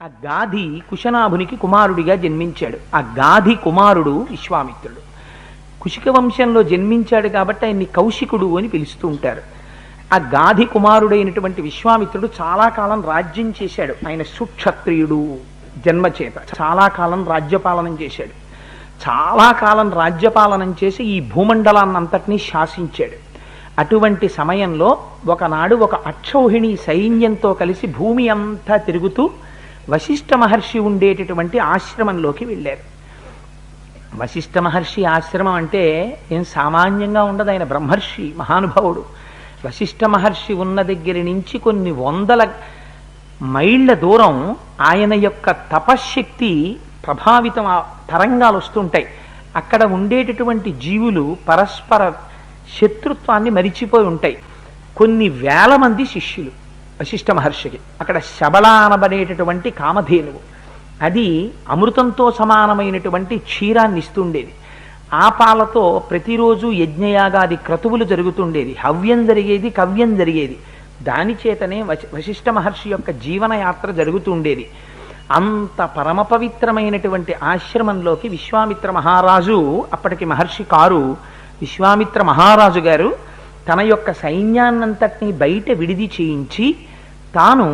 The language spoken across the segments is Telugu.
ఆ గాధి కుశనాభునికి కుమారుడిగా జన్మించాడు. ఆ గాధి కుమారుడు విశ్వామిత్రుడు. కుశిక వంశంలో జన్మించాడు కాబట్టి ఆయన్ని కౌశికుడు అని పిలుస్తూ ఉంటారు. ఆ గాధి కుమారుడైనటువంటి విశ్వామిత్రుడు చాలా కాలం రాజ్యం చేశాడు. ఆయన సుక్షత్రియుడు జన్మచేత చాలా కాలం రాజ్యపాలనం చేశాడు. చాలా కాలం రాజ్యపాలనం చేసి ఈ భూమండలాన్నంతటినీ శాసించాడు. అటువంటి సమయంలో ఒకనాడు ఒక అక్షౌహిణి సైన్యంతో కలిసి భూమి అంతా తిరుగుతూ వశిష్ఠ మహర్షి ఉండేటటువంటి ఆశ్రమంలోకి వెళ్ళారు. వశిష్ఠ మహర్షి ఆశ్రమం అంటే ఏం సామాన్యంగా ఉండదు. ఆయన బ్రహ్మర్షి, మహానుభావుడు. వశిష్ఠ మహర్షి ఉన్న దగ్గర నుంచి కొన్ని వందల మైళ్ళ దూరం ఆయన యొక్క తపశ్శక్తి ప్రభావితం తరంగాలు వస్తుంటాయి. అక్కడ ఉండేటటువంటి జీవులు పరస్పర శత్రుత్వాన్ని మరిచిపోయి ఉంటాయి. కొన్ని వేల మంది శిష్యులు వశిష్ఠ మహర్షికి. అక్కడ శబళ అనబడేటటువంటి కామధేనువు, అది అమృతంతో సమానమైనటువంటి క్షీరాన్ని ఇస్తుండేది. ఆ పాలతో ప్రతిరోజు యజ్ఞయాగాది క్రతువులు జరుగుతుండేది. హవ్యం జరిగేది, కవ్యం జరిగేది. దాని చేతనే వశిష్ఠ మహర్షి యొక్క జీవనయాత్ర జరుగుతుండేది. అంత పరమ పవిత్రమైనటువంటి ఆశ్రమంలోకి విశ్వామిత్ర మహారాజు, అప్పటికి మహర్షి కారు, విశ్వామిత్ర మహారాజు గారు తన యొక్క సైన్యాన్నంతటినీ బయట విడిది చేయించి తాను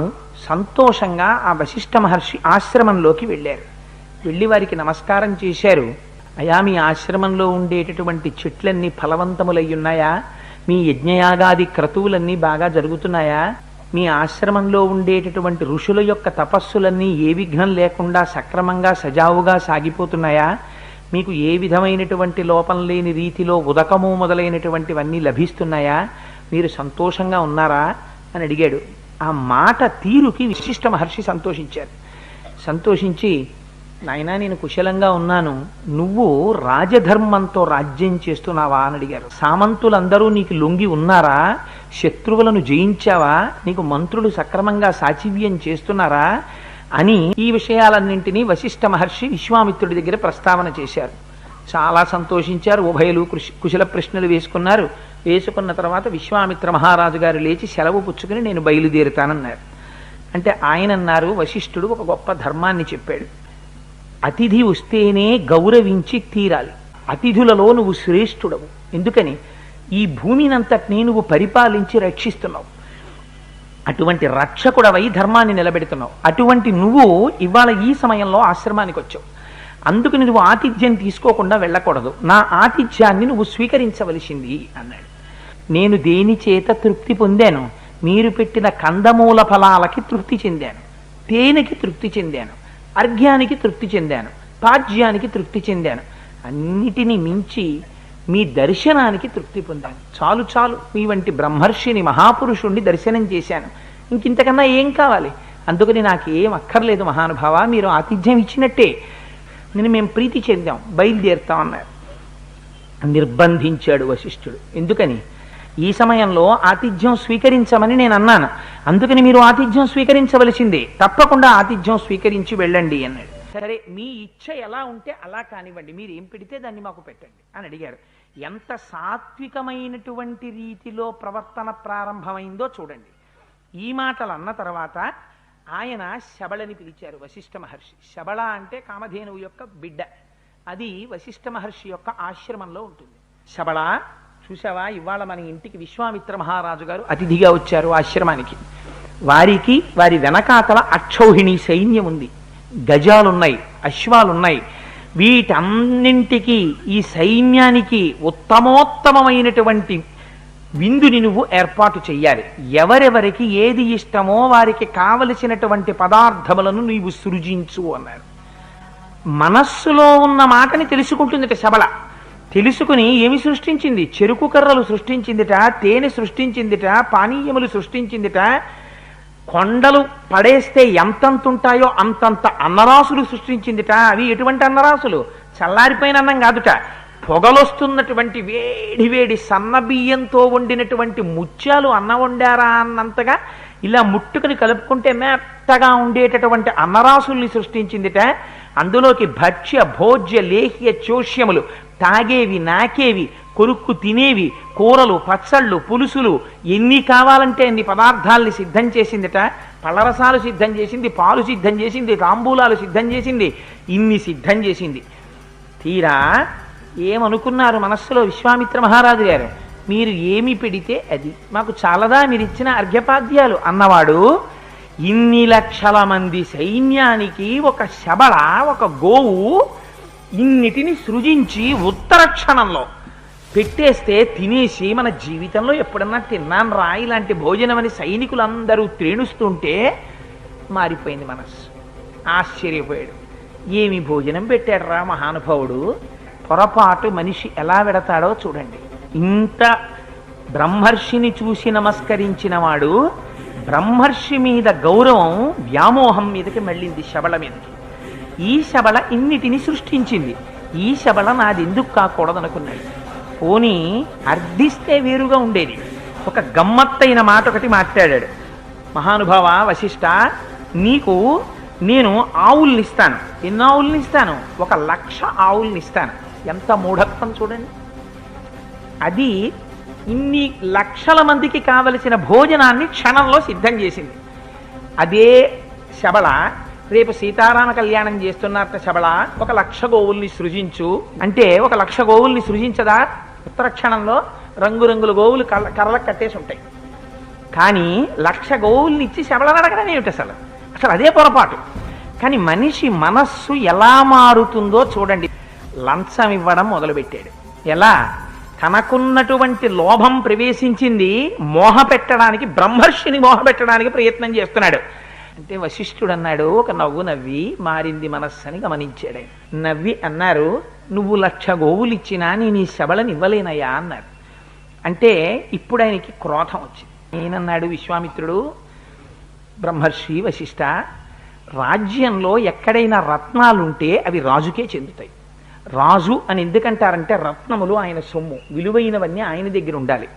సంతోషంగా ఆ వశిష్ఠ మహర్షి ఆశ్రమంలోకి వెళ్ళారు. వెళ్ళి వారికి నమస్కారం చేశారు. అయా, మీ ఆశ్రమంలో ఉండేటటువంటి చెట్లన్నీ ఫలవంతములయ్యున్నాయా? మీ యజ్ఞయాగాది క్రతువులన్నీ బాగా జరుగుతున్నాయా? మీ ఆశ్రమంలో ఉండేటటువంటి ఋషుల యొక్క తపస్సులన్నీ ఏ విఘ్నం లేకుండా సక్రమంగా సజావుగా సాగిపోతున్నాయా? మీకు ఏ విధమైనటువంటి లోపం లేని రీతిలో ఉదకము మొదలైనటువంటివన్నీ లభిస్తున్నాయా? మీరు సంతోషంగా ఉన్నారా అని అడిగాడు. ఆ మాట తీరుకి విశిష్ట మహర్షి సంతోషించారు. సంతోషించి, నాయనా, నేను కుశలంగా ఉన్నాను, నువ్వు రాజధర్మంతో రాజ్యం చేస్తున్నావా అని అడిగారు. సామంతులందరూ నీకు లొంగి ఉన్నారా? శత్రువులను జయించావా? నీకు మంత్రులు సక్రమంగా సాచివ్యం చేస్తున్నారా అని ఈ విషయాలన్నింటినీ వశిష్ఠ మహర్షి విశ్వామిత్రుడి దగ్గర ప్రస్తావన చేశారు. చాలా సంతోషించారు. ఉభయలు కుశల ప్రశ్నలు వేసుకున్నారు. వేసుకున్న తర్వాత విశ్వామిత్ర మహారాజు గారు లేచి సెలవు పుచ్చుకుని నేను బయలుదేరుతానన్నారు. అంటే ఆయన అన్నారు, వశిష్ఠుడు ఒక గొప్ప ధర్మాన్ని చెప్పాడు. అతిథి వస్తేనే గౌరవించి తీరాలి. అతిథులలో నువ్వు శ్రేష్ఠుడవు. ఎందుకని? ఈ భూమినంతటినీ నువ్వు పరిపాలించి రక్షిస్తున్నావు. అటువంటి రక్షకుడవై ధర్మాన్ని నిలబెడుతున్నావు. అటువంటి నువ్వు ఇవాళ ఈ సమయంలో ఆశ్రమానికి వచ్చావు. అందుకని నువ్వు ఆతిథ్యం తీసుకోకుండా వెళ్ళకూడదు. నా ఆతిథ్యాన్ని నువ్వు స్వీకరించవలసింది అన్నాడు. నేను దేని చేత తృప్తి పొందాను? మీరు పెట్టిన కందమూల ఫలాలకి తృప్తి చెందాను, తేనెకి తృప్తి చెందాను, అర్ఘ్యానికి తృప్తి చెందాను, పాజ్యానికి తృప్తి చెందాను. అన్నిటినీ మించి మీ దర్శనానికి తృప్తి పొందాను. చాలు చాలు, మీ వంటి బ్రహ్మర్షిని, మహాపురుషుణ్ణి దర్శనం చేశాను. ఇంకింతకన్నా ఏం కావాలి? అందుకని నాకు ఏం అక్కర్లేదు మహానుభావ, మీరు ఆతిథ్యం ఇచ్చినట్టే మేము ప్రీతి చెందాం, బయలుదేరుతాం అన్నారు. నిర్బంధించాడు వశిష్ఠుడు. ఎందుకని? ఈ సమయంలో ఆతిథ్యం స్వీకరించమని నేను అన్నాను, అందుకని మీరు ఆతిథ్యం స్వీకరించవలసిందే, తప్పకుండా ఆతిథ్యం స్వీకరించి వెళ్ళండి అన్నాడు. సరే, మీ ఇచ్చ ఎలా ఉంటే అలా కానివ్వండి, మీరు ఏం పెడితే దాన్ని మాకు పెట్టండి అని అడిగారు. ఎంత సాత్వికమైనటువంటి రీతిలో ప్రవర్తన ప్రారంభమైందో చూడండి. ఈ మాటలు అన్న తర్వాత ఆయన శబళని పిలిచారు వశిష్ఠ మహర్షి. శబళ అంటే కామధేనువు యొక్క బిడ్డ. అది వశిష్ఠ మహర్షి యొక్క ఆశ్రమంలో ఉంటుంది. శబళ, చూసావా, ఇవాళ మన ఇంటికి విశ్వామిత్ర మహారాజు గారు అతిథిగా వచ్చారు ఆశ్రమానికి. వారికి వారి వెనకాతల అక్షౌహిణి సైన్యం ఉంది, గజాలున్నాయి, అశ్వాలున్నాయి. వీటన్నింటికి, ఈ సైన్యానికి ఉత్తమోత్తమమైనటువంటి విందుని నువ్వు ఏర్పాటు చెయ్యాలి. ఎవరెవరికి ఏది ఇష్టమో వారికి కావలసినటువంటి పదార్థములను నీవు సృజించు అన్నారు. మనస్సులో ఉన్న మాటని తెలుసుకుంటుందిట శబళ. తెలుసుకుని ఏమి సృష్టించింది? చెరుకు కర్రలు సృష్టించిందిట, తేనె సృష్టించిందిట, పానీయములు సృష్టించిందిట. కొండలు పడేస్తే ఎంతంతుంటాయో అంతంత అన్నరాసులు సృష్టించిందిట. అవి ఎటువంటి అన్నరాసులు? చల్లారిపోయిన అన్నం కాదుట, పొగలొస్తున్నటువంటి వేడి వేడి సన్న బియ్యంతో వండినటువంటి ముత్యాలు అన్నం వండారా అన్నంతగా ఇలా ముట్టుకుని కలుపుకుంటే మెత్తగా ఉండేటటువంటి అన్నరాసుల్ని సృష్టించిందిట. అందులోకి భక్ష్య భోజ్య లేహ్య చోష్యములు, తాగేవి నాకేవి కొరుక్కు తినేవి, కూరలు పచ్చళ్ళు పులుసులు ఎన్ని కావాలంటే అన్ని పదార్థాల్ని సిద్ధం చేసిందిట. పళ్ళరసాలు సిద్ధం చేసింది, పాలు సిద్ధం చేసింది, తాంబూలాలు సిద్ధం చేసింది, ఇన్ని సిద్ధం చేసింది. తీరా ఏమనుకున్నారు మనస్సులో విశ్వామిత్ర మహారాజు గారు? మీరు ఏమి పెడితే అది మాకు చాలదా మీరు ఇచ్చిన అర్ఘ్యపాద్యాలు అన్నవాడు ఇన్ని లక్షల మంది సైన్యానికి ఒక శబళ, ఒక గోవు ఇన్నిటిని సృజించి ఉత్తర క్షణంలో పెట్టేస్తే తినేసి మన జీవితంలో ఎప్పుడన్నా తిన్నాను రా ఇలాంటి భోజనం అని సైనికులందరూ త్రేణుస్తుంటే మారిపోయింది మనస్సు. ఆశ్చర్యపోయాడు. ఏమి భోజనం పెట్టాడు రా మహానుభావుడు, పొరపాటు మనిషి ఎలా వెడతాడో చూడండి. ఇంత బ్రహ్మర్షిని చూసి నమస్కరించిన వాడు బ్రహ్మర్షి మీద గౌరవం వ్యామోహం మీదకి మళ్ళింది, శబళ మీదకి. ఈ శబళ ఇన్నిటిని సృష్టించింది, ఈ శబళ నాది ఎందుకు కాకూడదనుకున్నాడు. పోనీ అర్థిస్తే వేరుగా ఉండేది. ఒక గమ్మత్తైన మాట ఒకటి మాట్లాడాడు. మహానుభావ వశిష్ఠ, నీకు నేను ఆవుల్ని ఇస్తాను. ఎన్ని ఆవుల్ని ఇస్తాను? 1,00,000 ఆవుల్ని ఇస్తాను. ఎంత మూఢత్వం చూడండి. అది ఇన్ని లక్షల మందికి కావలసిన భోజనాన్ని క్షణంలో సిద్ధం చేసింది. అదే శబళ రేపు సీతారామ కళ్యాణం చేస్తున్నట్ట శబళ 1,00,000 గోవుల్ని సృజించు అంటే 1,00,000 గోవుల్ని సృజించదా? ఉత్తర క్షణంలో రంగురంగుల గోవులు కర్రలకు కట్టేసి ఉంటాయి. కానీ 1,00,000 గోవుల్ని ఇచ్చి శబళను అడగడం ఏమిటి అసలు? అసలు అదే పొరపాటు. కానీ మనిషి మనస్సు ఎలా మారుతుందో చూడండి. లంచం ఇవ్వడం మొదలుపెట్టాడు. ఎలా? తనకున్నటువంటి లోభం ప్రవేశించింది, మోహ పెట్టడానికి, బ్రహ్మర్షిని మోహ పెట్టడానికి ప్రయత్నం చేస్తున్నాడు. అంటే వశిష్ఠుడు అన్నాడు, ఒక నవ్వు నవ్వి, మారింది మనస్సు అని గమనించాడు. నవ్వి అన్నారు, నువ్వు 1,00,000 గోవులు ఇచ్చినా నేను ఈ శబళని ఇవ్వలేనయ్యా అన్నాడు. అంటే ఇప్పుడు ఆయనకి క్రోధం వచ్చింది. నేనన్నాడు విశ్వామిత్రుడు, బ్రహ్మర్షి వశిష్ఠ, రాజ్యంలో ఎక్కడైనా రత్నాలుంటే అవి రాజుకే చెందుతాయి. రాజు అని ఎందుకంటారంటే రత్నములు ఆయన సొమ్ము, విలువైనవన్నీ ఆయన దగ్గర ఉండాలి.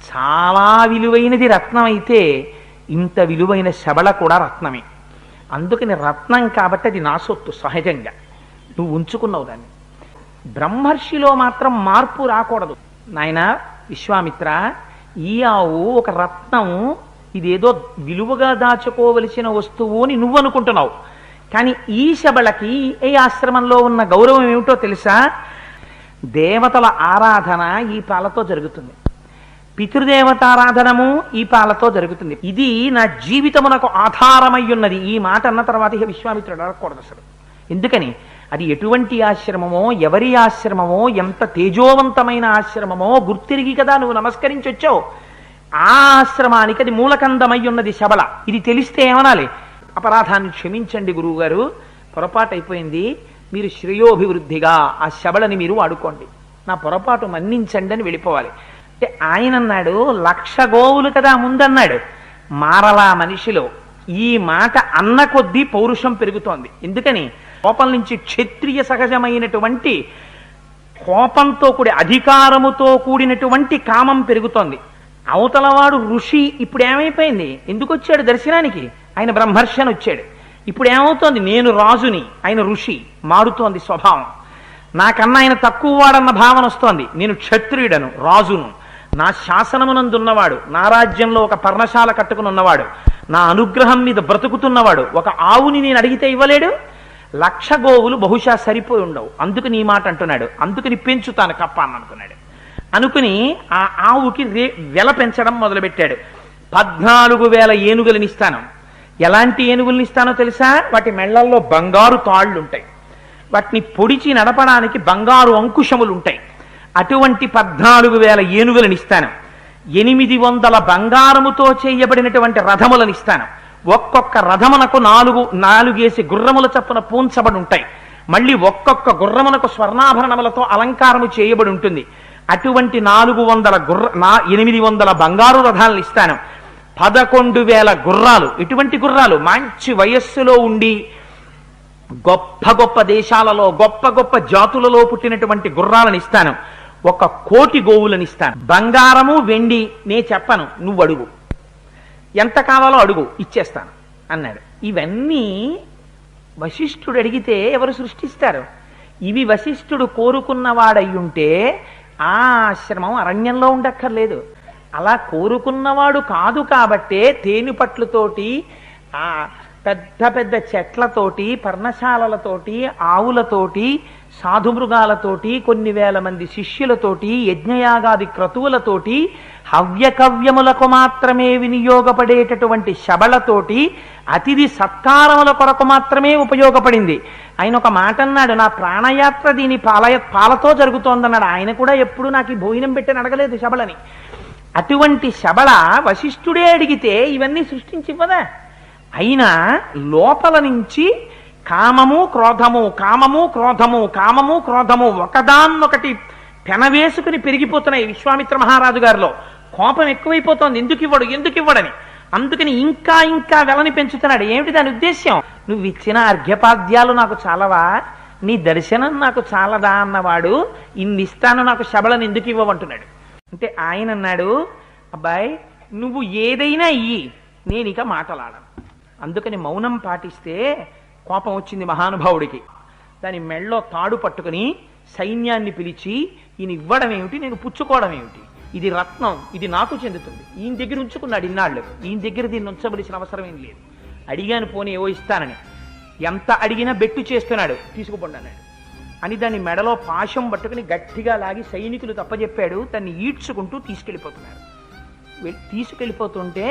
చాలా విలువైనది రత్నం అయితే ఇంత విలువైన శబళ కూడా రత్నమే. అందుకని రత్నం కాబట్టి అది నా సొత్తు, సహజంగా నువ్వు ఉంచుకున్నావు దాన్ని. బ్రహ్మర్షిలో మాత్రం మార్పు రాకూడదు. నాయన విశ్వామిత్ర, ఈ ఆవు ఒక రత్నం, ఇదేదో విలువగా దాచుకోవలసిన వస్తువు అని నువ్వు అనుకుంటున్నావు. కానీ ఈ శబళకి ఏ ఆశ్రమంలో ఉన్న గౌరవం ఏమిటో తెలుసా? దేవతల ఆరాధన ఈ పాలతో జరుగుతుంది, పితృదేవతారాధనము ఈ పాలతో జరుగుతుంది. ఇది నా జీవితమునకు ఆధారమై ఉన్నది. ఈ మాట అన్న తర్వాత ఇక విశ్వామిత్రుడు అడగకూడదు అసలు. ఎందుకని? అది ఎటువంటి ఆశ్రమమో, ఎవరి ఆశ్రమమో, ఎంత తేజోవంతమైన ఆశ్రమమో గుర్తిరిగి కదా నువ్వు నమస్కరించి వచ్చావు. ఆ ఆశ్రమానికి అది మూలకందమై ఉన్నది శబళ. ఇది తెలిస్తే ఏమనాలి? అపరాధాన్ని క్షమించండి గురువుగారు, పొరపాటు అయిపోయింది, మీరు శ్రేయోభివృద్ధిగా ఆ శబళని మీరు వాడుకోండి, నా పొరపాటు మన్నించండి అని వెళ్ళిపోవాలి. అంటే ఆయన అన్నాడు 1,00,000 గోవులు కదా ముందన్నాడు. మారలా మనిషిలో ఈ మాట అన్న కొద్దీ పౌరుషం పెరుగుతోంది. ఎందుకని? కోపం నుంచి క్షత్రియ సహజమైనటువంటి కోపంతో కూడి అధికారముతో కూడినటువంటి కామం పెరుగుతోంది. అవతలవాడు ఋషి, ఇప్పుడు ఏమైపోయింది? ఎందుకు వచ్చాడు దర్శనానికి? ఆయన బ్రహ్మర్షి అని వచ్చాడు. ఇప్పుడు ఏమవుతోంది? నేను రాజుని, ఆయన ఋషి. మారుతోంది స్వభావం. నాకన్నా ఆయన తక్కువ వాడన్న భావన వస్తోంది. నేను క్షత్రియుడను, రాజును, నా శాసనమునందున్నవాడు, నా రాజ్యంలో ఒక పర్ణశాల కట్టుకుని ఉన్నవాడు, నా అనుగ్రహం మీద బ్రతుకుతున్నవాడు. ఒక ఆవుని నేను అడిగితే ఇవ్వలేడు. 1,00,000 గోవులు బహుశా సరిపోయి ఉండవు, అందుకు నీ మాట అంటున్నాడు, అందుకని పెంచుతాను కప్ప అని అనుకున్నాడు. అనుకుని ఆ ఆవుకి వెల పెంచడం మొదలుపెట్టాడు. 14,000 ఏనుగులని ఇస్తాను. ఎలాంటి ఏనుగుల్ని ఇస్తానో తెలుసా? వాటి మెళ్లల్లో బంగారు తాళ్ళు ఉంటాయి, వాటిని పొడిచి నడపడానికి బంగారు అంకుశములు ఉంటాయి. అటువంటి 14,000 ఏనుగులను ఇస్తాను. 800 బంగారముతో చేయబడినటువంటి రథములను ఇస్తాను. ఒక్కొక్క రథమునకు 4 గుర్రముల చప్పున పూంచబడి ఉంటాయి. మళ్ళీ ఒక్కొక్క గుర్రమునకు స్వర్ణాభరణములతో అలంకారము చేయబడి ఉంటుంది. అటువంటి 800 బంగారు రథాలను ఇస్తాను. 11,000 గుర్రాలు. ఎటువంటి గుర్రాలు? మంచి వయస్సులో ఉండి గొప్ప గొప్ప దేశాలలో గొప్ప గొప్ప జాతులలో పుట్టినటువంటి గుర్రాలను ఇస్తాను. 1,00,000 గోవులను ఇస్తాను. బంగారము వెండి నే చెప్పను, నువ్వు అడుగు, ఎంత కావాలో అడుగు, ఇచ్చేస్తాను అన్నాడు. ఇవన్నీ వశిష్ఠుడు అడిగితే ఎవరు సృష్టిస్తారు? ఇవి వశిష్ఠుడు కోరుకున్నవాడయ్యుంటే ఆ ఆశ్రమం అరణ్యంలో ఉండక్కర్లేదు. అలా కోరుకున్నవాడు కాదు కాబట్టే తేనెపట్లతోటి ఆ పెద్ద పెద్ద చెట్లతోటి, పర్ణశాలలతోటి, ఆవులతోటి, సాధుమృగాలతోటి, కొన్ని వేల మంది శిష్యులతోటి, యజ్ఞయాగాది క్రతువులతోటి, హవ్యకవ్యములకు మాత్రమే వినియోగపడేటటువంటి శబళతోటి, అతిథి సత్కారముల కొరకు మాత్రమే ఉపయోగపడింది. ఆయన ఒక మాట అన్నాడు, నా ప్రాణయాత్ర దీని పాలతో జరుగుతోందన్నాడు. ఆయన కూడా ఎప్పుడు నాకు ఈ భోజనం పెట్టని అడగలేదు శబళని. అటువంటి శబళ వశిష్ఠుడే అడిగితే ఇవన్నీ సృష్టించివ్వదా? అయినా లోపల నుంచి కామము క్రోధము, కామము క్రోధము, కామము క్రోధము ఒకదాన్నొకటి పెనవేసుకుని పెరిగిపోతున్నాయి విశ్వామిత్ర మహారాజు గారిలో. కోపం ఎక్కువైపోతోంది, ఎందుకు ఇవ్వడని. అందుకని ఇంకా ఇంకా వెలని పెంచుతున్నాడు. ఏమిటి దాని ఉద్దేశ్యం? నువ్వు ఇచ్చిన అర్ఘ్యపాద్యాలు నాకు చాలవా, నీ దర్శనం నాకు చాలదా అన్నవాడు ఇన్నిస్తాను నాకు శబళను ఎందుకు ఇవ్వమంటున్నాడు. అంటే ఆయన అన్నాడు, అబ్బాయి నువ్వు ఏదైనా ఇయ్యి, నేను ఇక మాటలాడను. అందుకని మౌనం పాటిస్తే కోపం వచ్చింది మహానుభావుడికి. దాని మెళ్ళో తాడు పట్టుకుని సైన్యాన్ని పిలిచి, ఈయన ఇవ్వడం ఏమిటి, నేను పుచ్చుకోవడం ఏమిటి, ఇది రత్నం, ఇది నాకు చెందుతుంది, ఈయన దగ్గర ఉంచుకున్నాడు ఇన్నాళ్ళు, ఈయన దగ్గర దీన్ని ఉంచవలసిన అవసరం ఏం లేదు. అడిగాను పోనీ ఏవో ఇస్తానని, ఎంత అడిగినా బెట్టు చేస్తున్నాడు, తీసుకుపోండి అన్నాడు అని దాని మెడలో పాశం పట్టుకుని గట్టిగా లాగి సైనికులు తప్పజెప్పాడు. దాన్ని ఈడ్చుకుంటూ తీసుకెళ్ళిపోతుంటే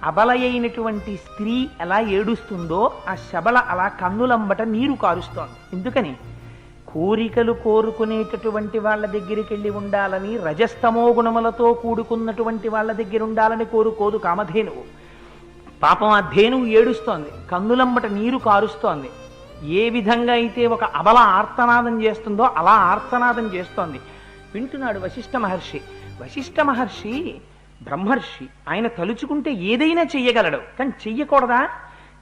అబల అయినటువంటి స్త్రీ ఎలా ఏడుస్తుందో ఆ శబల అలా కన్నులంబట నీరు కారుస్తోంది. ఎందుకని? కోరికలు కోరుకునేటటువంటి వాళ్ళ దగ్గరికి వెళ్ళి ఉండాలని, రజస్తమో గుణములతో కూడుకున్నటువంటి వాళ్ళ దగ్గర ఉండాలని కోరుకోదు కామధేనువు. పాపం ఆ ధేనువు ఏడుస్తోంది, కన్నులంబట నీరు కారుస్తోంది. ఏ విధంగా అయితే ఒక అబల ఆర్తనాదం చేస్తుందో అలా ఆర్తనాదం చేస్తోంది. వింటున్నాడు వశిష్ఠ మహర్షి. వశిష్ఠ మహర్షి బ్రహ్మర్షి, ఆయన తలుచుకుంటే ఏదైనా చెయ్యగలడు, కానీ చెయ్యకూడదా?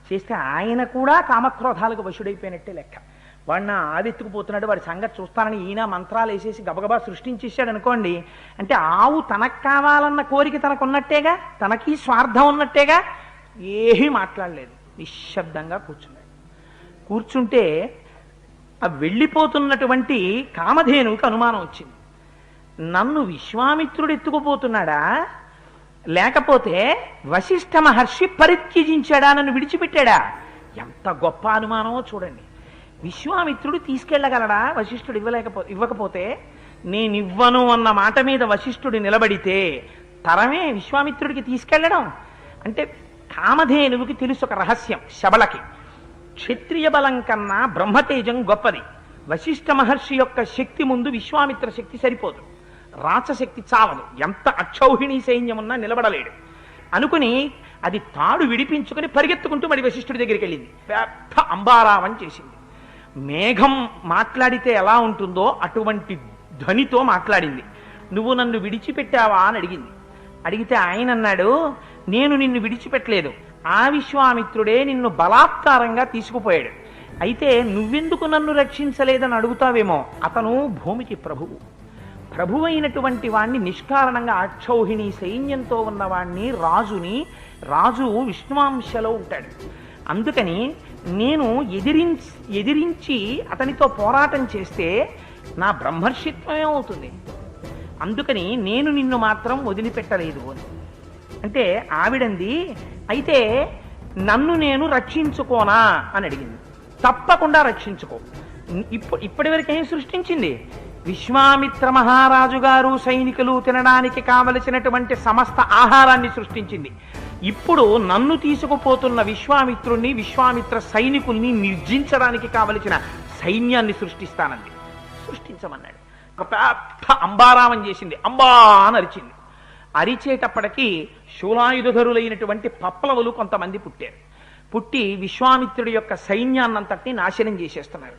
చేస్తే ఆయన కూడా కామక్రోధాలకు వశుడైపోయినట్టే లెక్క. వాడిన ఆవెత్తుకుపోతున్నాడు, వాడి సంగతి చూస్తానని ఈయన మంత్రాలు వేసేసి గబగబా సృష్టించేశాడు అనుకోండి. అంటే ఆవు తనకు కావాలన్న కోరిక తనకు ఉన్నట్టేగా, తనకి స్వార్థం ఉన్నట్టేగా. ఏమీ మాట్లాడలేదు, నిశ్శబ్దంగా కూర్చుంటే ఆ వెళ్ళిపోతున్నటువంటి కామధేనువుకి అనుమానం వచ్చింది. నన్ను విశ్వామిత్రుడు ఎత్తుకుపోతున్నాడా, లేకపోతే వశిష్ఠ మహర్షి పరిత్యజించాడా, నన్ను విడిచిపెట్టాడా? ఎంత గొప్ప అనుమానమో చూడండి. విశ్వామిత్రుడు తీసుకెళ్ళగలడా వశిష్ఠుడు ఇవ్వకపోతే? నేనివ్వను అన్న మాట మీద వశిష్ఠుడు నిలబడితే తరమే విశ్వామిత్రుడికి తీసుకెళ్ళడం. అంటే కామధేనువుకి తెలుసు ఒక రహస్యం, శబళకి క్షత్రియ బలం కన్నా బ్రహ్మతేజం గొప్పది. వశిష్ఠ మహర్షి యొక్క శక్తి ముందు విశ్వామిత్ర శక్తి సరిపోదు, రాచశక్తి చావదు, ఎంత అక్షౌహిణీ సైన్యం ఉన్నా నిలబడలేడు అనుకుని అది తాడు విడిపించుకుని పరిగెత్తుకుంటూ మరి వశిష్ఠుడి దగ్గరికి వెళ్ళింది. పెద్ద అంబారావం చేసింది. మేఘం మాట్లాడితే ఎలా ఉంటుందో అటువంటి ధ్వనితో మాట్లాడింది. నువ్వు నన్ను విడిచిపెట్టావా అని అడిగింది. అడిగితే ఆయన అన్నాడు, నేను నిన్ను విడిచిపెట్టలేదు, ఆ విశ్వామిత్రుడే నిన్ను బలాత్కారంగా తీసుకుపోయాడు. అయితే నువ్వెందుకు నన్ను రక్షించలేదని అడుగుతావేమో, అతను భూమికి ప్రభువు అయినటువంటి వాణ్ణి, నిష్కారణంగా అక్షౌహిణి సైన్యంతో ఉన్నవాణ్ణి, రాజు విష్ణువాంశలో ఉంటాడు. అందుకని నేను ఎదిరించి అతనితో పోరాటం చేస్తే నా బ్రహ్మర్షిత్వమే అవుతుంది. అందుకని నేను నిన్ను మాత్రం వదిలిపెట్టలేదు అని అంటే ఆవిడంది, అయితే నన్ను నేను రక్షించుకోనా అని అడిగింది. తప్పకుండా రక్షించుకో. ఇప్పటి వరకు ఏం సృష్టించింది? విశ్వామిత్ర మహారాజు గారు సైనికులు తినడానికి కావలసినటువంటి సమస్త ఆహారాన్ని సృష్టించింది. ఇప్పుడు నన్ను తీసుకుపోతున్న విశ్వామిత్రుణ్ణి, విశ్వామిత్ర సైనికుల్ని నిర్జించడానికి కావలసిన సైన్యాన్ని సృష్టించమన్నాడు. ఒక పెద్ద అంబారామం చేసింది, అంబా అని అరిచింది. అరిచేటప్పటికీ శూలాయుధరులైనటువంటి పప్లవులు కొంతమంది పుట్టి విశ్వామిత్రుడి యొక్క సైన్యాన్నంతటినీ నాశనం చేసేస్తున్నారు.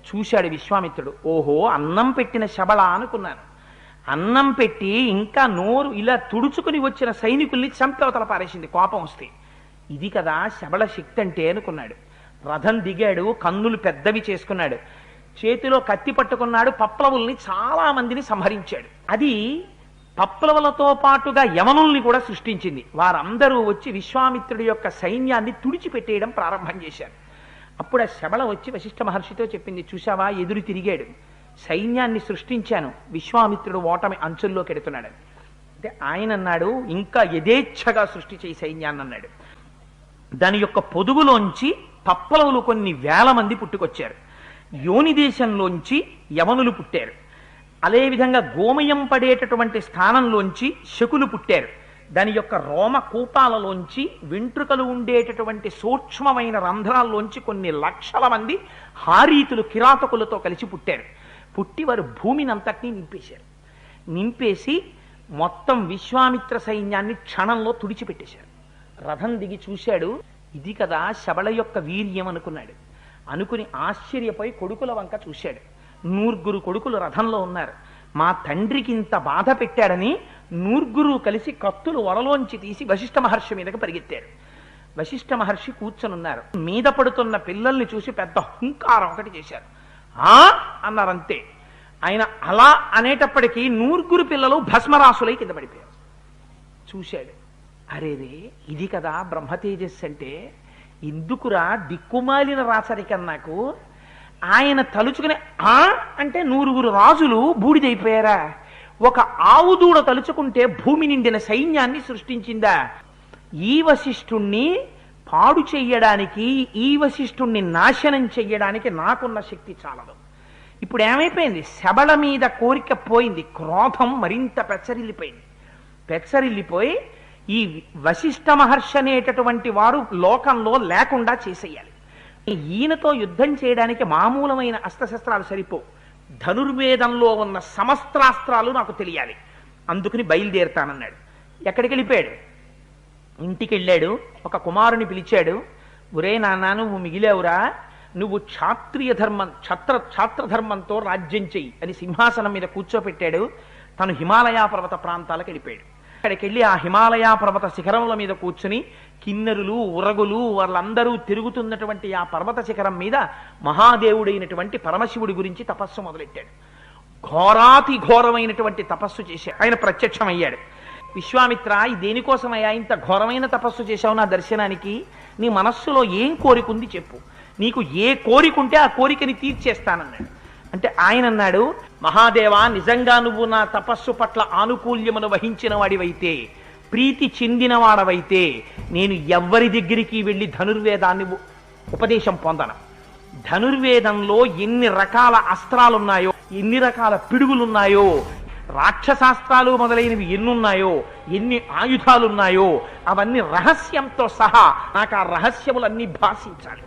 చూశాడు విశ్వామిత్రుడు, ఓహో అన్నం పెట్టిన శబళ అనుకున్నాను. అన్నం పెట్టి ఇంకా నోరు ఇలా తుడుచుకుని వచ్చిన సైనికుల్ని చంపవతల పారేసింది కోపం వస్తే. ఇది కదా శబళ శక్తి అంటే అనుకున్నాడు. రథం దిగాడు, కన్నులు పెద్దవి చేసుకున్నాడు, చేతిలో కత్తి పట్టుకున్నాడు, పప్లవుల్ని చాలా మందిని సంహరించాడు. అది పప్లవులతో పాటుగా యవనుల్ని కూడా సృష్టించింది. వారందరూ వచ్చి విశ్వామిత్రుడి యొక్క సైన్యాన్ని తుడిచిపెట్టేయడం ప్రారంభం చేశారు. అప్పుడు ఆ శబళ వచ్చి వశిష్ఠ మహర్షితో చెప్పింది, చూశావా ఎదురు తిరిగాడు, సైన్యాన్ని సృష్టించాను, విశ్వామిత్రుడు ఓటమి అంచుల్లోకి ఎడుతున్నాడు. అంటే ఆయన అన్నాడు, ఇంకా యథేచ్ఛగా సృష్టి చేయి సైన్యాన్ని అన్నాడు. దాని యొక్క పొదుగులోంచి పప్పలవులు కొన్ని వేల మంది పుట్టుకొచ్చారు. యోని దేశంలోంచి యవనులు పుట్టారు. అదేవిధంగా గోమయం పడేటటువంటి స్థానంలోంచి శకులు పుట్టారు. దాని యొక్క రోమ కూపాలలోంచి వెంట్రుకలు ఉండేటటువంటి సూక్ష్మమైన రంధ్రాల్లోంచి కొన్ని లక్షల మంది హారీతులు కిరాతకులతో కలిసి పుట్టారు. పుట్టి వారు భూమిని అంతటినీ నింపేశారు. నింపేసి మొత్తం విశ్వామిత్ర సైన్యాన్ని క్షణంలో తుడిచిపెట్టేశారు. రథం దిగి చూశాడు, ఇది కదా శబళ యొక్క వీర్యం అనుకున్నాడు. అనుకుని ఆశ్చర్యపోయి కొడుకుల వంక చూశాడు. 100 కొడుకులు రథంలో ఉన్నారు. మా తండ్రికి ఇంత బాధ పెట్టాడని 100 కలిసి కత్తులు వరలోంచి తీసి వశిష్ఠ మహర్షి మీదకి పరిగెత్తారు. వశిష్ఠ మహర్షి కూర్చొనున్నారు. మీద పడుతున్న పిల్లల్ని చూసి పెద్ద హుంకారం ఒకటి చేశారు. అన్నారంతే. ఆయన అలా అనేటప్పటికీ 100 పిల్లలు భస్మరాసులై కింద పడిపోయారు. చూశాడు, అరేరే ఇది కదా బ్రహ్మ తేజస్సు అంటే, ఎందుకురా దిక్కుమాలిన రాచరికం నాకు. ఆయన తలుచుకుని అంటే 100 రాజులు బూడిదైపోయారా? ఒక ఆవు దూడ తలుచుకుంటే భూమి నిండిన సైన్యాన్ని సృష్టించిందా? ఈ వశిష్ఠుణ్ణి పాడు చెయ్యడానికి, ఈ వశిష్ఠుణ్ణి నాశనం చెయ్యడానికి నాకున్న శక్తి చాలదు. ఇప్పుడు ఏమైపోయింది? శబళ మీద కోరిక పోయింది, క్రోధం మరింత పెచ్చరిల్లిపోయి ఈ వశిష్ఠ మహర్షి అనేటటువంటి వారు లోకంలో లేకుండా చేసేయాలి. ఈయనతో యుద్ధం చేయడానికి మామూలమైన అస్త్రశస్త్రాలు సరిపోవు. ధనుర్వేదంలో ఉన్న సమస్త్రాస్త్రాలు నాకు తెలియాలి. అందుకుని బయలుదేరుతానన్నాడు. ఎక్కడికి వెళ్ళిపోయాడు? ఇంటికి వెళ్ళాడు. ఒక కుమారుని పిలిచాడు. ఒరే నాన్న, నువ్వు మిగిలేవురా, నువ్వు క్షాత్రియ ధర్మం ఛాత్రధర్మంతో రాజ్యం చెయ్యి అని సింహాసనం మీద కూర్చోపెట్టాడు. తను హిమాలయ పర్వత ప్రాంతాలకు వెళ్ళిపోయాడు. అక్కడికి వెళ్ళి ఆ హిమాలయ పర్వత శిఖరముల మీద కూర్చుని కిన్నెరులు, ఉరగులు వాళ్ళందరూ తిరుగుతున్నటువంటి ఆ పర్వత శిఖరం మీద మహాదేవుడైనటువంటి పరమశివుడి గురించి తపస్సు మొదలెట్టాడు. ఘోరాతి ఘోరమైనటువంటి తపస్సు చేశాడు. ఆయన ప్రత్యక్షమయ్యాడు. విశ్వామిత్ర, ఈ దేనికోసమయ్యా ఇంత ఘోరమైన తపస్సు చేశావు నా దర్శనానికి? నీ మనస్సులో ఏం కోరికుంది చెప్పు, నీకు ఏ కోరికుంటే ఆ కోరికని తీర్చేస్తానన్నాడు. అంటే ఆయన అన్నాడు, మహాదేవా, నిజంగా నువ్వు నా తపస్సు పట్ల ఆనుకూల్యమును వహించిన వాడివైతే, ప్రీతి చెందినవాడవైతే, నేను ఎవ్వరి దగ్గరికి వెళ్ళి ధనుర్వేదాన్ని ఉపదేశం పొందను. ధనుర్వేదంలో ఎన్ని రకాల అస్త్రాలున్నాయో, ఎన్ని రకాల పిడుగులున్నాయో, రాక్షశాస్త్రాలు మొదలైనవి ఎన్నున్నాయో, ఎన్ని ఆయుధాలున్నాయో అవన్నీ రహస్యంతో సహా నాకు ఆ రహస్యములన్నీ భాషించాలి.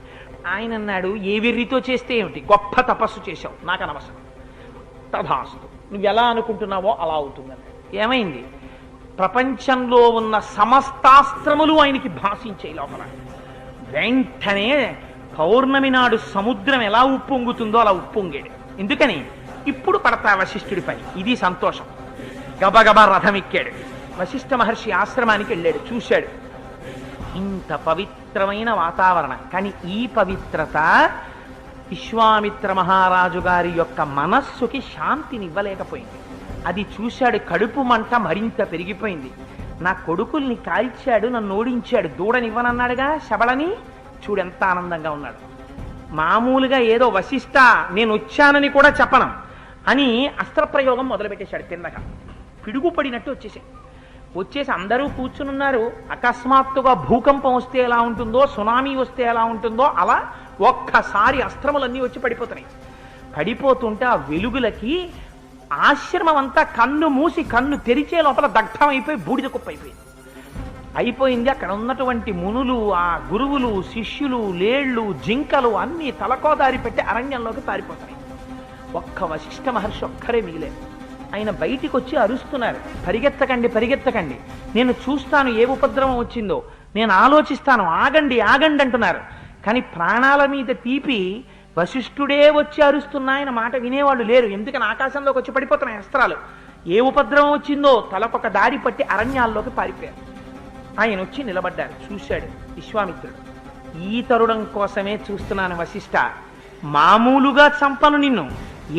ఆయన అన్నాడు, ఏ వెర్రితో చేస్తే ఏమిటి, గొప్ప తపస్సు చేశావు, నాకు అనవసరం. తథాస్తు, నువ్వు ఎలా అనుకుంటున్నావో అలా అవుతుందన్నాడు. ఏమైంది? ప్రపంచంలో ఉన్న సమస్తాస్త్రములు ఆయనకి భాషించాయి లోపల. వెంటనే పౌర్ణమి నాడు సముద్రం ఎలా ఉప్పొంగుతుందో అలా ఉప్పొంగాడు. ఎందుకని? ఇప్పుడు పడతా వశిష్ఠుడి పని, ఇది సంతోషం. గబగబా రథం ఎక్కాడు. వశిష్ఠ మహర్షి ఆశ్రమానికి వెళ్ళాడు. చూశాడు, ఇంత పవిత్రమైన వాతావరణం, కానీ ఈ పవిత్రత విశ్వామిత్ర మహారాజు గారి యొక్క మనస్సుకి శాంతినివ్వలేకపోయింది. అది చూశాడు, కడుపు మంట మరింత పెరిగిపోయింది. నా కొడుకుల్ని కాల్చాడు, నన్ను ఓడించాడు, దూడనివ్వనన్నాడుగా శబళని, చూడెంత ఆనందంగా ఉన్నాడు. మామూలుగా ఏదో వశిష్ఠ నేను వచ్చానని కూడా చెప్పను అని అస్త్రప్రయోగం మొదలుపెట్టేశాడు. తిన్నగా పిడుగుపడినట్టు వచ్చేసి అందరూ కూర్చునున్నారు. అకస్మాత్తుగా భూకంపం వస్తే ఎలా ఉంటుందో, సునామీ వస్తే ఎలా ఉంటుందో అలా ఒక్కసారి అస్త్రములన్నీ వచ్చి పడిపోతున్నాయి. పడిపోతుంటే ఆ వెలుగులకి ఆశ్రమం అంతా కన్ను మూసి కన్ను తెరిచే లోపల దగ్ధమైపోయి బూడిద కుప్ప అయిపోయింది. అక్కడ ఉన్నటువంటి మునులు, ఆ గురువులు, శిష్యులు, లేళ్లు, జింకలు అన్నీ తలకోదారి పెట్టి అరణ్యంలోకి పారిపోతున్నాయి. ఒక్క వశిష్ఠ మహర్షి ఒక్కరే మిగిలేదు. ఆయన బయటికి వచ్చి అరుస్తున్నారు, పరిగెత్తకండి పరిగెత్తకండి, నేను చూస్తాను ఏ ఉపద్రవం వచ్చిందో, నేను ఆలోచిస్తాను, ఆగండి ఆగండి అంటున్నారు. కానీ ప్రాణాల మీద తీపి వశిష్ఠుడే వచ్చి అరుస్తున్నా ఆయన మాట వినేవాళ్ళు లేరు. ఎందుకని? ఆకాశంలోకి వచ్చి పడిపోతున్నాయి అస్త్రాలు. ఏ ఉపద్రవం వచ్చిందో తలకొక దారి పట్టి అరణ్యాల్లోకి పారిపోయారు. ఆయన వచ్చి నిలబడ్డారు. చూశాడు విశ్వామిత్రుడు, ఈ తరుణం కోసమే చూస్తున్నాను వశిష్ఠ, మామూలుగా చంపను నిన్ను,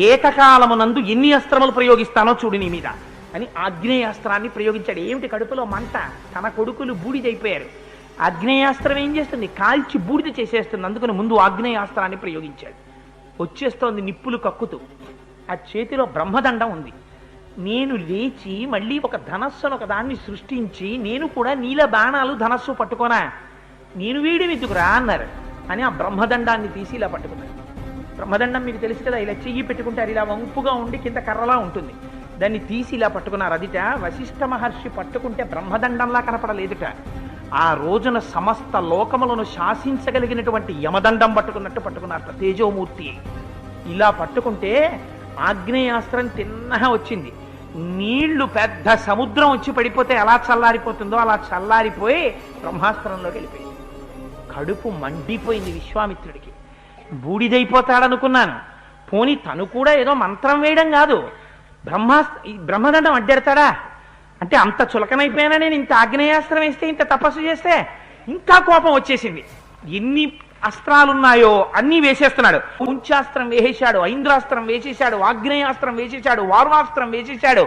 ఏకకాలమునందు ఎన్ని అస్త్రములు ప్రయోగిస్తానో చూడు నీ మీద అని ఆగ్నేయాస్త్రాన్ని ప్రయోగించాడు. ఏమిటి? కడుపులో మంట, తన కొడుకులు బూడిదైపోయారు. ఆగ్నేయాస్త్రం ఏం చేస్తుంది? కాల్చి బూడిద చేసేస్తుంది. అందుకని ముందు ఆగ్నేయాస్త్రాన్ని ప్రయోగించాడు. వచ్చేస్తోంది నిప్పులు కక్కుతూ. ఆ చేతిలో బ్రహ్మదండం ఉంది. నేను లేచి మళ్ళీ ఒక ధనస్సును ఒక దాన్ని సృష్టించి నేను కూడా నీల బాణాలు ధనస్సు పట్టుకోనా, నేను వీడి ఎందుకురా అన్నారు. అని ఆ బ్రహ్మదండాన్ని తీసి ఇలా పట్టుకున్నారు. బ్రహ్మదండం మీకు తెలుసు కదా, ఇలా చెయ్యి పెట్టుకుంటారు, ఇలా వంపుగా ఉండి కింద కర్రలా ఉంటుంది. దాన్ని తీసి ఇలా పట్టుకున్నారు. అదిట వశిష్ఠ మహర్షి పట్టుకుంటే బ్రహ్మదండంలా కనపడలేదుట. ఆ రోజున సమస్త లోకములను శాసించగలిగినటువంటి యమదండం పట్టుకున్నట్టు పట్టుకున్నారట తేజోమూర్తి. ఇలా పట్టుకుంటే ఆగ్నేయాస్త్రం తిన్నగా వచ్చింది. నీళ్లు పెద్ద సముద్రం వచ్చి పడిపోతే ఎలా చల్లారిపోతుందో అలా చల్లారిపోయి బ్రహ్మాస్త్రంలోకి వెళ్ళిపోయింది. కడుపు మండిపోయింది విశ్వామిత్రుడికి. బూడిదైపోతాడనుకున్నాను. పోని తను కూడా ఏదో మంత్రం వేయడం కాదు, బ్రహ్మదండం అడ్డెడతాడా అంటే అంత చులకనైపోయినా నేను ఇంత ఆగ్నేయాస్త్రం వేస్తే, ఇంత తపస్సు చేస్తే ఇంకా కోపం వచ్చేసింది. ఎన్ని అస్త్రాలున్నాయో అన్నీ వేసేస్తున్నాడు. ఉంచాస్త్రం వేసేశాడు, ఐంద్రాస్త్రం వేసేశాడు, ఆగ్నేయాస్త్రం వేసేశాడు, వార్వాస్త్రం వేసేశాడు,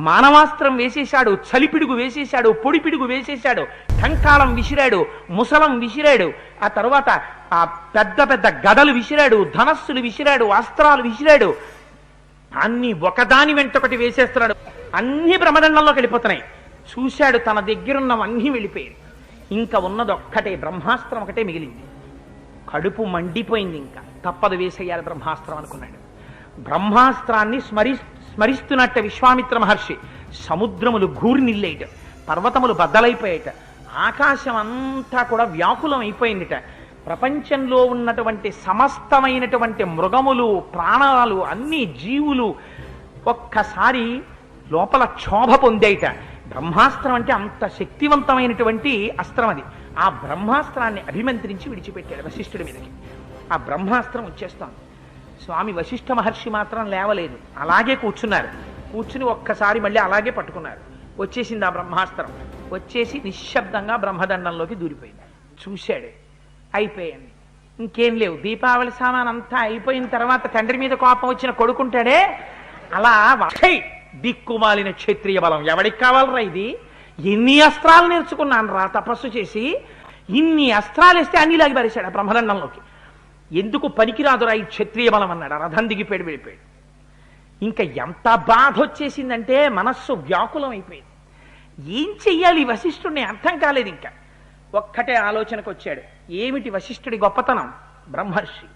మానవాస్త్రం వేసేశాడు, చలిపిడుగు వేసేశాడు, పొడిపిడుగు వేసేశాడు, టంకాళం విసిరాడు, ముసలం విసిరాడు, ఆ తర్వాత ఆ పెద్ద పెద్ద గదలు విసిరాడు, ధనస్సులు విసిరాడు, అస్త్రాలు విసిరాడు. అన్ని ఒకదాని వెంటొకటి వేసేస్తున్నాడు. అన్ని బ్రహ్మదండంలోకి వెళ్ళిపోతున్నాయి. చూశాడు, తన దగ్గరున్నవన్నీ వెళ్ళిపోయాయి. ఇంకా ఉన్నదొక్కటే బ్రహ్మాస్త్రం ఒకటే మిగిలింది. కడుపు మండిపోయింది. ఇంకా తప్పదు, వేసేయాలి బ్రహ్మాస్త్రం అనుకున్నాడు. బ్రహ్మాస్త్రాన్ని స్మరిస్తున్నట్ట విశ్వామిత్ర మహర్షి సముద్రములు ఘూర్నిల్లేయట, పర్వతములు బద్దలైపోయేట, ఆకాశం అంతా కూడా వ్యాకులం అయిపోయిందిట. ప్రపంచంలో ఉన్నటువంటి సమస్తమైనటువంటి మృగములు, ప్రాణాలు, అన్ని జీవులు ఒక్కసారి లోపల క్షోభ పొందేట. బ్రహ్మాస్త్రం అంటే అంత శక్తివంతమైనటువంటి అస్త్రం అది. ఆ బ్రహ్మాస్త్రాన్ని అభిమంత్రించి విడిచిపెట్టాడు వశిష్ఠుడి మీదకి. ఆ బ్రహ్మాస్త్రం వచ్చేస్తాం. స్వామి వశిష్ఠ మహర్షి మాత్రం లేవలేదు, అలాగే కూర్చున్నారు. కూర్చుని ఒక్కసారి మళ్ళీ అలాగే పట్టుకున్నారు. వచ్చేసింది ఆ బ్రహ్మాస్త్రం. వచ్చేసి నిశ్శబ్దంగా బ్రహ్మదండంలోకి దూరిపోయింది. చూశాడు, అయిపోయింది, ఇంకేం లేవు. దీపావళి సామాన్ అంతా అయిపోయిన తర్వాత తండ్రి మీద కోపం వచ్చిన కొడుకుంటాడే, అలా దిక్కుమాలిన క్షత్రియ బలం ఎవడికి కావాలరా ఇది? ఎన్ని అస్త్రాలు నేర్చుకున్నాను రా తపస్సు చేసి, ఇన్ని అస్త్రాలు వేస్తే అన్ని లాగి పారేశాడు ఆ బ్రహ్మదండంలోకి. ఎందుకు పనికిరాదురా ఈ క్షత్రియ బలం అన్నాడు. రథం దిగిపోయాడు, వెళ్ళిపోయాడు. ఇంకా ఎంత బాధ వచ్చేసిందంటే మనస్సు వ్యాకులం అయిపోయింది. ఏం చెయ్యాలి వశిష్ఠుడిని అర్థం కాలేదు. ఇంకా ఒక్కటే ఆలోచనకు వచ్చాడు. ఏమిటి వశిష్ఠుడి గొప్పతనం? బ్రహ్మర్షి.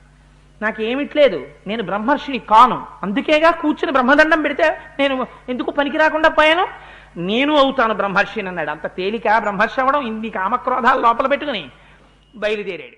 నాకేమిట్లేదు, నేను బ్రహ్మర్షిని కాను, అందుకేగా కూర్చుని బ్రహ్మదండం పెడితే నేను ఎందుకు పనికి రాకుండా పోయాను, నేను అవుతాను బ్రహ్మర్షిని అన్నాడు. అంత తేలిక బ్రహ్మర్షి అవ్వడం? ఇన్ని కామక్రోధాలు లోపల పెట్టుకుని బయలుదేరాడు.